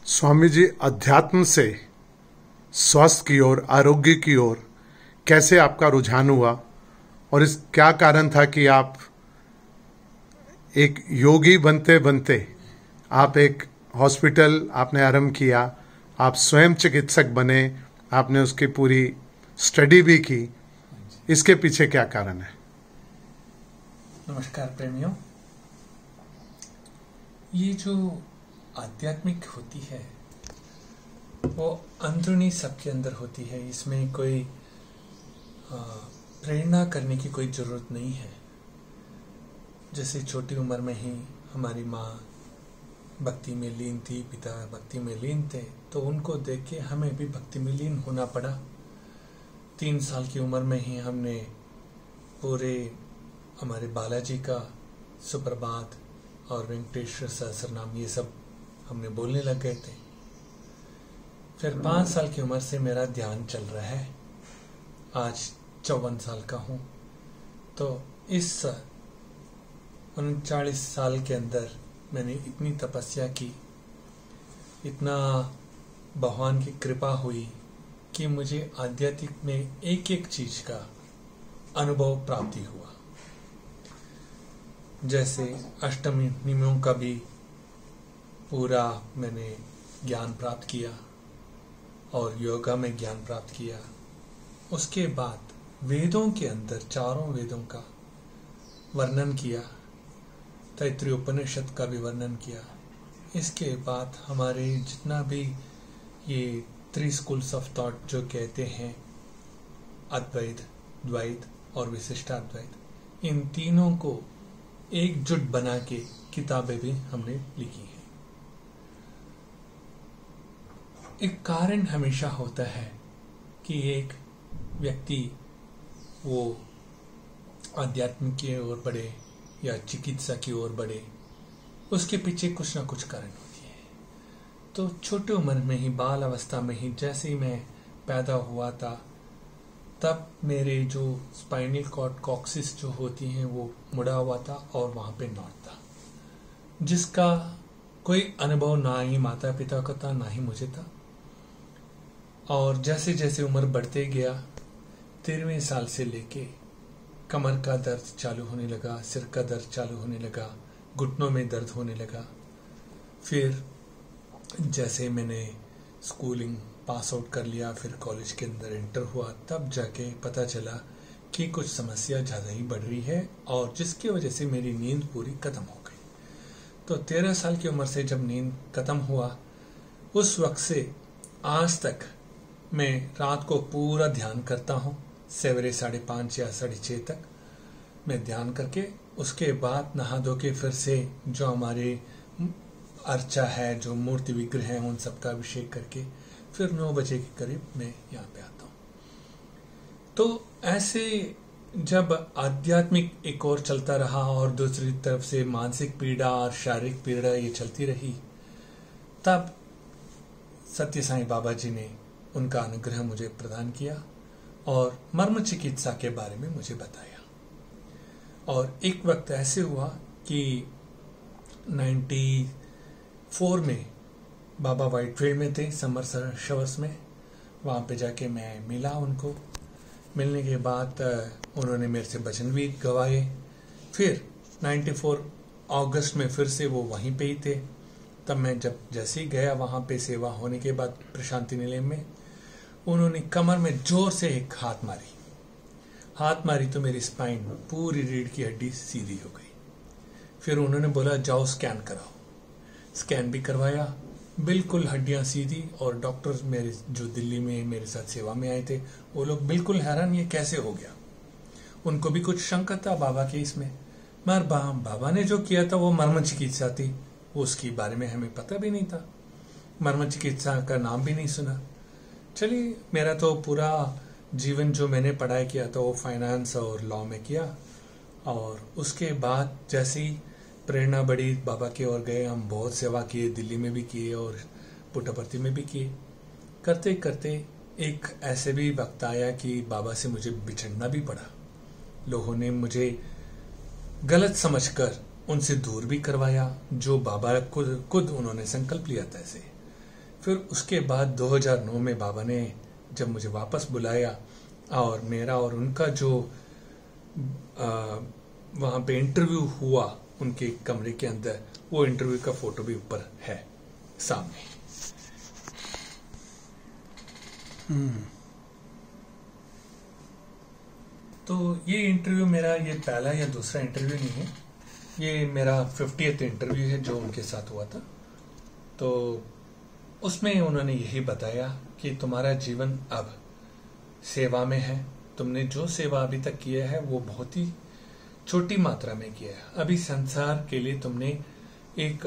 स्वामी जी, अध्यात्म से स्वास्थ्य की ओर, आरोग्य की ओर कैसे आपका रुझान हुआ और इस क्या कारण था कि आप एक योगी बनते बनते आप एक हॉस्पिटल आपने आरंभ किया, आप स्वयं चिकित्सक बने, आपने उसकी पूरी स्टडी भी की। इसके पीछे क्या कारण है? नमस्कार प्रेमियों। ये जो आध्यात्मिक होती है वो अंदरूनी सबके अंदर होती है। इसमें कोई प्रेरणा करने की कोई जरूरत नहीं है। जैसे छोटी उम्र में ही हमारी माँ भक्ति में लीन थी, पिता भक्ति में लीन थे, तो उनको देख के हमें भी भक्ति में लीन होना पड़ा। 3 साल की उम्र में ही हमने पूरे हमारे बालाजी का सुप्रभात और वेंकटेश्वर सहस्रनाम ये सब हमने बोलने लग गए थे। फिर 5 साल की उम्र से मेरा ध्यान चल रहा है। आज 54 साल का हूँ। तो इस 39 साल के अंदर मैंने इतनी तपस्या की, इतना भगवान की कृपा हुई कि मुझे आध्यात्मिक में एक एक चीज का अनुभव प्राप्ति हुआ। जैसे अष्टमी नियमों का भी पूरा मैंने ज्ञान प्राप्त किया और योगा में ज्ञान प्राप्त किया। उसके बाद वेदों के अंदर 4 वेदों का वर्णन किया, तैत्तिरीय उपनिषद का भी वर्णन किया। इसके बाद हमारे जितना भी ये 3 स्कूल्स ऑफ थॉट जो कहते हैं, अद्वैत, द्वैत और विशिष्टाद्वैत, इन तीनों को एकजुट बना के किताबें भी हमने लिखी हैं। एक कारण हमेशा होता है कि एक व्यक्ति वो आध्यात्म की ओर बढ़े या चिकित्सा की ओर बढ़े, उसके पीछे कुछ ना कुछ कारण होती है। तो छोटी उम्र में ही, बाल अवस्था में ही, जैसे ही मैं पैदा हुआ था, तब मेरे जो स्पाइनल कॉर्ड कॉक्सिस जो होती हैं वो मुड़ा हुआ था और वहां पे नॉट था, जिसका कोई अनुभव ना ही माता पिता का था ना ही मुझे था। और जैसे जैसे उम्र बढ़ते गया, 13वें साल से लेके कमर का दर्द चालू होने लगा, सिर का दर्द चालू होने लगा, घुटनों में दर्द होने लगा। फिर जैसे मैंने स्कूलिंग पास आउट कर लिया, फिर कॉलेज के अंदर एंटर हुआ, तब जाके पता चला कि कुछ समस्या ज़्यादा ही बढ़ रही है और जिसकी वजह से मेरी नींद पूरी खत्म हो गई। तो 13 साल की उम्र से जब नींद खत्म हुआ, उस वक्त से आज तक मैं रात को पूरा ध्यान करता हूँ। सवेरे 5:30 या 6:30 तक मैं ध्यान करके उसके बाद नहा धो के फिर से जो हमारे अर्चा है, जो मूर्ति विग्रह है, उन सबका अभिषेक करके फिर 9 बजे के करीब मैं यहाँ पे आता हूँ। तो ऐसे जब आध्यात्मिक एक और चलता रहा और दूसरी तरफ से मानसिक पीड़ा और शारीरिक पीड़ा ये चलती रही, तब सत्य साईं बाबा जी ने उनका अनुग्रह मुझे प्रदान किया और मर्म चिकित्सा के बारे में मुझे बताया। और एक वक्त ऐसे हुआ कि 94 में बाबा व्हाइटफील्ड में थे, समर शवर्स में। वहाँ पे जाके मैं मिला उनको। मिलने के बाद उन्होंने मेरे से वचन भी गवाए। फिर 94 अगस्त में फिर से वो वहीं पे ही थे। तब मैं जब जैसे ही गया वहाँ पे सेवा होने के बाद प्रशांति निलय में, उन्होंने कमर में जोर से एक हाथ मारी तो मेरी स्पाइन, पूरी रीढ़ की हड्डी सीधी हो गई। फिर उन्होंने बोला जाओ स्कैन कराओ। स्कैन भी करवाया, बिल्कुल हड्डियां सीधी। और डॉक्टर मेरे जो दिल्ली में मेरे साथ सेवा में आए थे, वो लोग बिल्कुल हैरान, ये कैसे हो गया। उनको भी कुछ शंका था बाबा के इसमें, मगर बाबा ने जो किया था वो मर्म चिकित्सा थी, उसके बारे में हमें पता भी नहीं था, मर्म चिकित्सा का नाम भी नहीं सुना। चलिए, मेरा तो पूरा जीवन जो मैंने पढ़ाई किया था वो फाइनेंस और लॉ में किया। और उसके बाद जैसे ही प्रेरणा बढ़ी, बाबा की ओर गए। हम बहुत सेवा किए, दिल्ली में भी किए और पुट्टपर्थी में भी किए। करते करते एक ऐसे भी वक्त आया कि बाबा से मुझे बिछड़ना भी पड़ा। लोगों ने मुझे गलत समझकर उनसे दूर भी करवाया, जो बाबा खुद उन्होंने संकल्प लिया था ऐसे। फिर उसके बाद 2009 में बाबा ने जब मुझे वापस बुलाया और मेरा और उनका जो वहां पे इंटरव्यू हुआ उनके कमरे के अंदर, वो इंटरव्यू का फोटो भी ऊपर है सामने। तो ये इंटरव्यू मेरा ये पहला या दूसरा इंटरव्यू नहीं है, ये मेरा 50th इंटरव्यू है जो उनके साथ हुआ था। तो उसमें उन्होंने यही बताया कि तुम्हारा जीवन अब सेवा में है, तुमने जो सेवा अभी तक किया है वो बहुत ही छोटी मात्रा में किया है। अभी संसार के लिए तुमने एक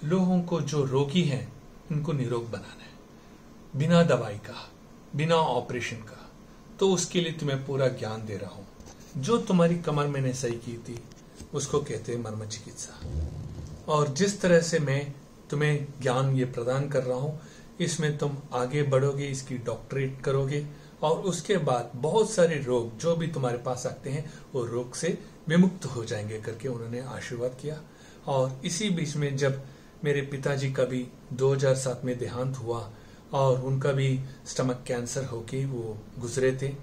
लोगों को जो रोगी हैं उनको निरोग बनाना है, बिना दवाई का, बिना ऑपरेशन का। तो उसके लिए तुम्हें पूरा ज्ञान दे रहा हूं। जो तुम्हारी कमर मैंने सही की थी उसको कहते हैं मर्म चिकित्सा। और जिस तरह से मैं तुम्हें ज्ञान ये प्रदान कर रहा हूं, इसमें तुम आगे बढ़ोगे, इसकी डॉक्टरेट करोगे और उसके बाद बहुत सारे रोग जो भी तुम्हारे पास आते हैं वो रोग से विमुक्त हो जाएंगे करके उन्होंने आशीर्वाद किया। और इसी बीच में जब मेरे पिताजी का भी 2007 में देहांत हुआ और उनका भी स्टमक कैंसर होके वो गुजरे थे,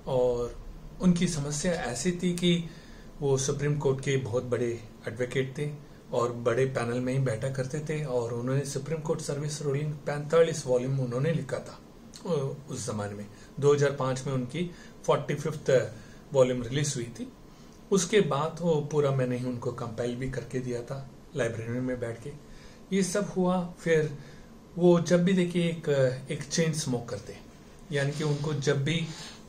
और उनकी समस्या ऐसी थी कि वो सुप्रीम कोर्ट के बहुत बड़े एडवोकेट थे और बड़े पैनल में ही बैठा करते थे, और उन्होंने supreme court service ruling 45 volume उन्होंने लिखा था उस जमाने में। 2005 में उनकी 45th वॉल्यूम रिलीज हुई थी। उसके बाद वो पूरा मैंने ही उनको कंपाइल भी करके दिया था लाइब्रेरी में बैठ के। ये सब हुआ। फिर वो जब भी देखिए एक चेन स्मोक करते, यानी कि उनको जब भी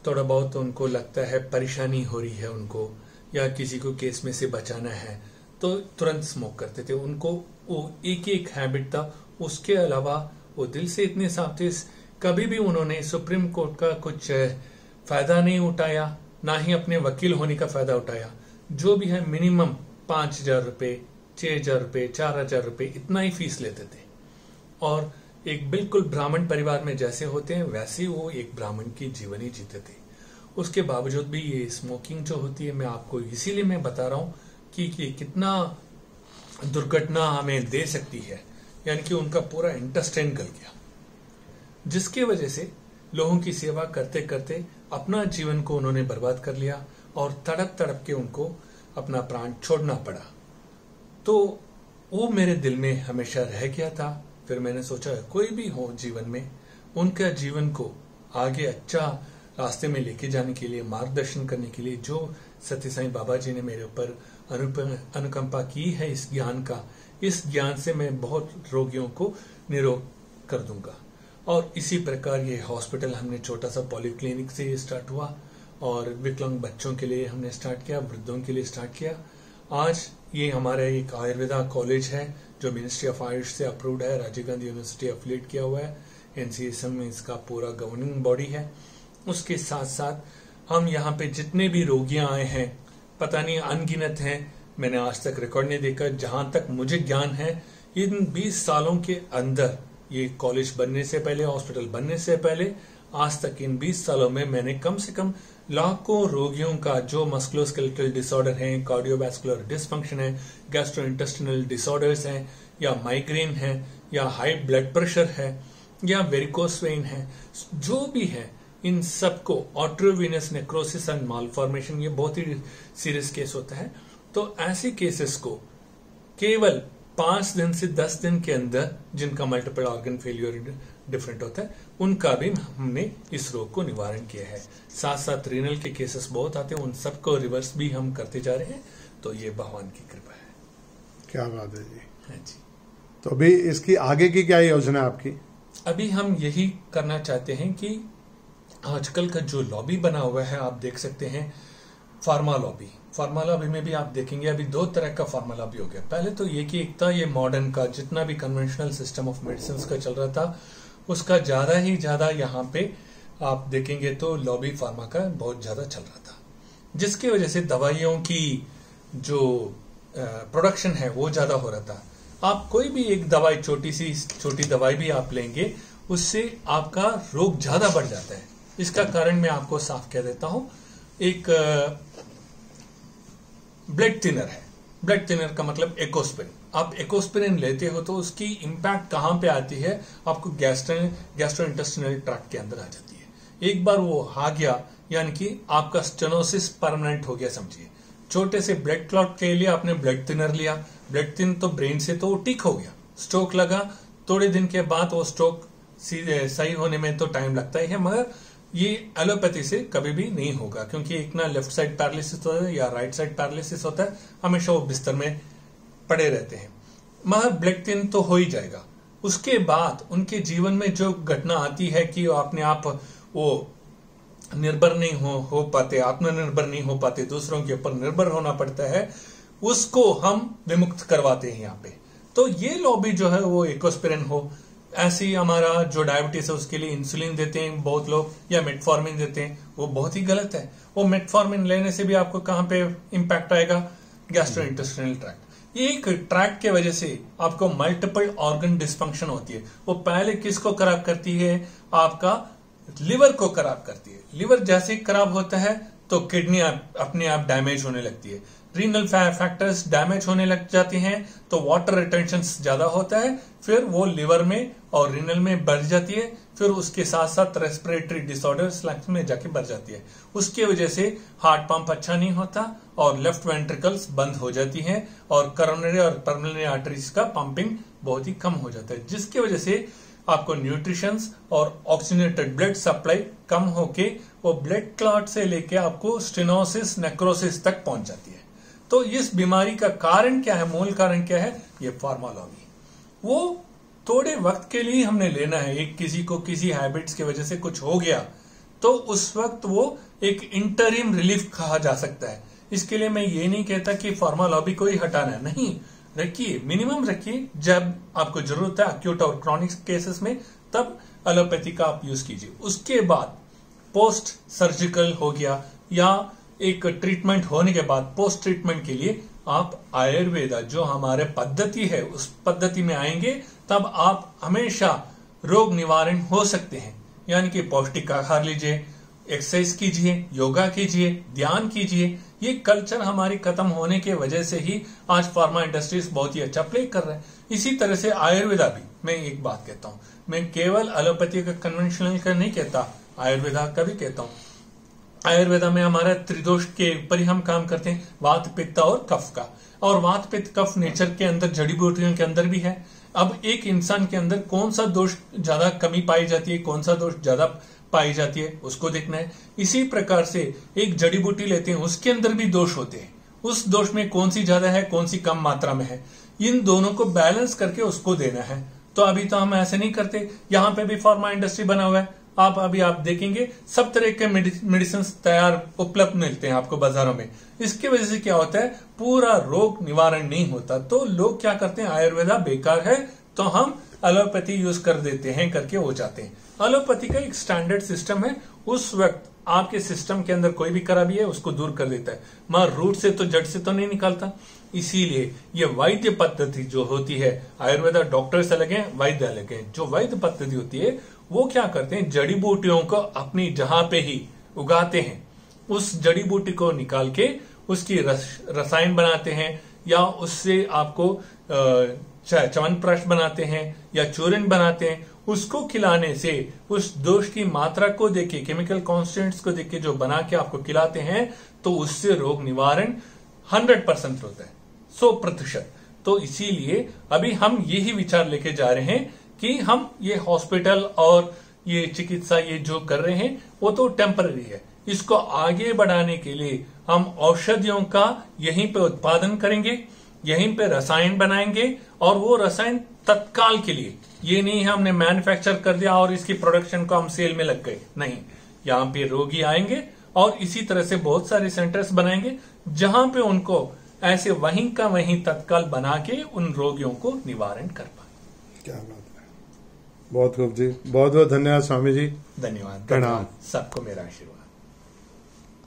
थोड़ा बहुत उनको लगता है परेशानी हो रही है उनको, या किसी को केस में से बचाना है, तो तुरंत स्मोक करते थे। उनको वो एक हैबिट था। उसके अलावा वो दिल से इतने साफ थे, कभी भी उन्होंने सुप्रीम कोर्ट का कुछ फायदा नहीं उठाया, ना ही अपने वकील होने का फायदा उठाया। जो भी है मिनिमम 5,000 रुपए, 6,000 रुपए, 4,000 रुपए इतना ही फीस लेते थे। और एक बिल्कुल ब्राह्मण परिवार में जैसे होते हैं वैसे वो एक ब्राह्मण की जीवन ही जीते थे। उसके बावजूद भी ये स्मोकिंग जो होती है, मैं आपको इसीलिए मैं बता रहा हूं कि कितना दुर्घटना हमें दे सकती है। यानी कि उनका पूरा इंटेस्टाइन गल गया, जिसकी वजह से लोगों की सेवा करते करते अपना जीवन को उन्होंने बर्बाद कर लिया और तड़प तड़प के उनको अपना प्राण छोड़ना पड़ा। तो वो मेरे दिल में हमेशा रह गया था। फिर मैंने सोचा कोई भी हो जीवन में, उनका जीवन को आगे अच्छा रास्ते में लेके जाने के लिए, मार्गदर्शन करने के लिए जो सत्य साईं बाबा जी ने मेरे ऊपर अनुकंपा की है इस ज्ञान का, इस ज्ञान से मैं बहुत रोगियों को निरोग कर दूंगा। और इसी प्रकार ये हॉस्पिटल हमने छोटा सा पॉलीक्लिनिक से स्टार्ट हुआ और विकलांग बच्चों के लिए हमने स्टार्ट किया, वृद्धों के लिए स्टार्ट किया। आज ये हमारा एक आयुर्वेदा कॉलेज है जो मिनिस्ट्री ऑफ आयुष से अप्रूव्ड है, राजीव गांधी यूनिवर्सिटी एफिलिएट किया हुआ है, एनसीएसएम में इसका पूरा गवर्निंग बॉडी है। उसके साथ साथ हम यहाँ पे जितने भी रोगियां आए हैं, पता नहीं अनगिनत हैं, मैंने आज तक रिकॉर्ड नहीं देखा। जहां तक मुझे ज्ञान है, इन 20 सालों के अंदर, ये कॉलेज बनने से पहले, हॉस्पिटल बनने से पहले, आज तक इन 20 सालों में मैंने कम से कम लाखों रोगियों का जो मस्कुलोस्केलेटल डिसऑर्डर है, कार्डियोवैस्कुलर डिसफंक्शन है, गैस्ट्रोइंटेस्टिनल डिसऑर्डर्स हैं, या माइग्रेन है, या हाई ब्लड प्रेशर है, या वेरिकोस वेन है, जो भी है, इन सबको आर्टरीवेनस नेक्रोसिस एंड मालफॉर्मेशन, ये बहुत ही सीरियस केस होता है। तो ऐसे केसेस को केवल 5 दिन से 10 दिन के अंदर, जिनका मल्टीपल ऑर्गन फेलियर डिफरेंट होता है, उनका भी हमने इस रोग को निवारण किया है। साथ साथ रीनल के केसेस बहुत आते हैं, उन सबको रिवर्स भी हम करते जा रहे हैं। तो ये भगवान की कृपा है। क्या बात है जी। हाँ जी। तो अभी इसकी आगे की क्या योजना है आपकी? अभी हम यही करना चाहते हैं कि आजकल का जो लॉबी बना हुआ है, आप देख सकते हैं, फार्मा लॉबी। फार्मा लॉबी में भी आप देखेंगे अभी 2 तरह का फार्मा लॉबी हो गया। पहले तो ये कि एक था ये मॉडर्न का, जितना भी कन्वेंशनल सिस्टम ऑफ मेडिसिन का चल रहा था, उसका ज्यादा ही ज्यादा यहाँ पे आप देखेंगे तो लॉबी फार्मा का बहुत ज्यादा चल रहा था, जिसकी वजह से दवाइयों की जो प्रोडक्शन है वो ज्यादा हो रहा था। आप कोई भी एक दवाई, छोटी दवाई भी आप लेंगे, उससे आपका रोग ज्यादा बढ़ जाता है। इसका कारण मैं आपको साफ कह देता हूं। एक ब्लड थिनर है, ब्लड थिनर का मतलब एकोस्प्रिन। आप एकोस्पिरिन लेते हो तो उसकी इम्पैक्ट कहाँ पे आती है, आपको गैस्ट्रोइंटेस्टिनल ट्रैक्ट के अंदर आ जाती है। एक बार वो आ गया यानी कि आपका स्टेनोसिस परमानेंट हो गया समझिए। छोटे से ब्लड क्लॉट के लिए आपने ब्लड थिनर लिया, ब्लड थिन तो ब्रेन से तो वो ठीक हो गया, स्ट्रोक लगा, थोड़े दिन के बाद वो स्ट्रोक सही होने में तो टाइम लगता ही है, मगर ये एलोपैथी से कभी भी नहीं होगा, क्योंकि एक ना लेफ्ट साइड पैरालिसिस होता है या राइट साइड पैरालिसिस होता है, हमेशा वो बिस्तर में पड़े रहते हैं, मगर ब्लड थिन तो हो ही जाएगा। उसके बाद उनके जीवन में जो घटना आती है कि अपने आप वो निर्भर नहीं हो पाते, आत्मनिर्भर नहीं हो पाते, दूसरों के ऊपर निर्भर होना पड़ता है, उसको हम विमुक्त करवाते हैं यहाँ पे। तो ये लॉबी जो है वो एकोस्पिरिन हो, ऐसे ही हमारा जो डायबिटीज है उसके लिए इंसुलिन देते हैं बहुत लोग, या मेटफॉर्मिन देते हैं, वो बहुत ही गलत है। वो मेटफॉर्मिन लेने से भी आपको कहाँ पे इम्पैक्ट आएगा, गैस्ट्रोइंटेस्टिनल ट्रैक्ट। ये एक ट्रैक्ट के वजह से आपको मल्टीपल ऑर्गन डिस्फंक्शन होती है। वो पहले किसको खराब करती है, आपका लिवर को खराब करती है। लिवर जैसे ही खराब होता है तो किडनी अपने आप डैमेज होने लगती है, रीनल फैक्टर्स डैमेज होने लग जाते हैं, तो वाटर रिटेंशन ज्यादा होता है, फिर वो लिवर में और रीनल में बढ़ जाती है, फिर उसके साथ साथ रेस्पिरेटरी डिसऑर्डर्स लंग्स में जाके बढ़ जाती है। उसकी वजह से हार्ट पंप अच्छा नहीं होता और लेफ्ट वेंट्रिकल्स बंद हो जाती हैं और करोनरी और पर्मनरी आर्टरीज का पंपिंग बहुत ही कम हो जाता है, जिसकी वजह से आपको न्यूट्रिशंस और ऑक्सीजनेटेड ब्लड सप्लाई कम होके वो ब्लड क्लॉट से लेके आपको स्टेनोसिस नेक्रोसिस तक पहुंच जाती है। तो इस बीमारी का कारण क्या है, मूल कारण क्या है, ये फार्मा लॉबी। वो थोड़े वक्त के लिए हमने लेना है। एक किसी को किसी हैबिट्स की वजह से कुछ हो गया तो उस वक्त वो एक इंटरिम रिलीफ कहा जा सकता है। इसके लिए मैं ये नहीं कहता कि फार्मा लॉबी को ही हटाना है, नहीं, रखिए, मिनिमम रखिए। जब आपको जरूरत है एक्यूट और क्रॉनिक केसेस में, तब एलोपैथी का आप यूज कीजिए। उसके बाद पोस्ट सर्जिकल हो गया या एक ट्रीटमेंट होने के बाद पोस्ट ट्रीटमेंट के लिए आप आयुर्वेदा जो हमारे पद्धति है उस पद्धति में आएंगे, तब आप हमेशा रोग निवारण हो सकते हैं। यानी कि पौष्टिक आहार लीजिए, एक्सरसाइज कीजिए, योगा कीजिए, ध्यान कीजिए। ये कल्चर हमारी खत्म होने के वजह से ही आज फार्मा इंडस्ट्रीज बहुत ही अच्छा प्ले कर रहे हैं। इसी तरह से आयुर्वेदा भी, मैं एक बात कहता हूँ, मैं केवल एलोपैथी का कन्वेंशनल का नहीं कहता, आयुर्वेदा का भी कहता हूँ। आयुर्वेदा में हमारा त्रिदोष के ऊपर ही हम काम करते हैं, वात पित्त और कफ का। और वात पित्त कफ नेचर के अंदर, जड़ी बूटियों के अंदर भी है। अब एक इंसान के अंदर कौन सा दोष ज्यादा कमी पाई जाती है, कौन सा दोष ज्यादा पाई जाती है, उसको देखना है। इसी प्रकार से एक जड़ी बूटी लेते हैं, उसके अंदर भी दोष होते हैं, उस दोष में कौन सी ज्यादा है, कौन सी कम मात्रा में है, इन दोनों को बैलेंस करके उसको देना है। तो अभी तो हम ऐसे नहीं करते। यहाँ पे भी फार्मा इंडस्ट्री बना हुआ है, आप देखेंगे सब तरह के मेडिसिन तैयार उपलब्ध मिलते हैं आपको बाजारों में। इसकी वजह से क्या होता है, पूरा रोग निवारण नहीं होता। तो लोग क्या करते हैं, आयुर्वेदा बेकार है तो हम एलोपैथी यूज कर देते हैं करके हो जाते हैं। एलोपैथी का एक स्टैंडर्ड सिस्टम है, उस वक्त आपके सिस्टम के अंदर कोई भी खराबी है उसको दूर कर देता है, मगर रूट से तो, जड़ से तो नहीं निकालता। इसीलिए ये वैद्य पद्धति जो होती है, आयुर्वेदा डॉक्टर्स अलग हैं, वैद्य अलग हैं। जो वैद्य पद्धति होती है वो क्या करते हैं, जड़ी बूटियों को अपनी जहां पे ही उगाते हैं, उस जड़ी बूटी को निकाल के उसकी रसायन बनाते हैं, या उससे आपको च्यवनप्राश बनाते हैं या चूर्ण बनाते हैं। उसको खिलाने से उस दोष की मात्रा को देखे, केमिकल कॉन्स्टेंट्स को देख के जो बना के आपको खिलाते हैं, तो उससे रोग निवारण 100% होता है, 100%। तो इसीलिए अभी हम यही विचार लेके जा रहे हैं कि हम ये हॉस्पिटल और ये चिकित्सा ये जो कर रहे हैं वो तो टेम्पररी है। इसको आगे बढ़ाने के लिए हम औषधियों का यहीं पे उत्पादन करेंगे, यहीं पे रसायन बनाएंगे, और वो रसायन तत्काल के लिए, ये नहीं है हमने मैन्युफैक्चर कर दिया और इसकी प्रोडक्शन को हम सेल में लग गए, नहीं। यहाँ पे रोगी आएंगे और इसी तरह से बहुत सारे सेंटर्स बनाएंगे जहां पे उनको ऐसे वहीं का वहीं तत्काल बना के उन रोगियों को निवारण कर पाए। क्या बात है, बहुत खूब जी, बहुत बहुत धन्यवाद स्वामी जी। धन्यवाद, प्रणाम। सबको मेरा आशीर्वाद।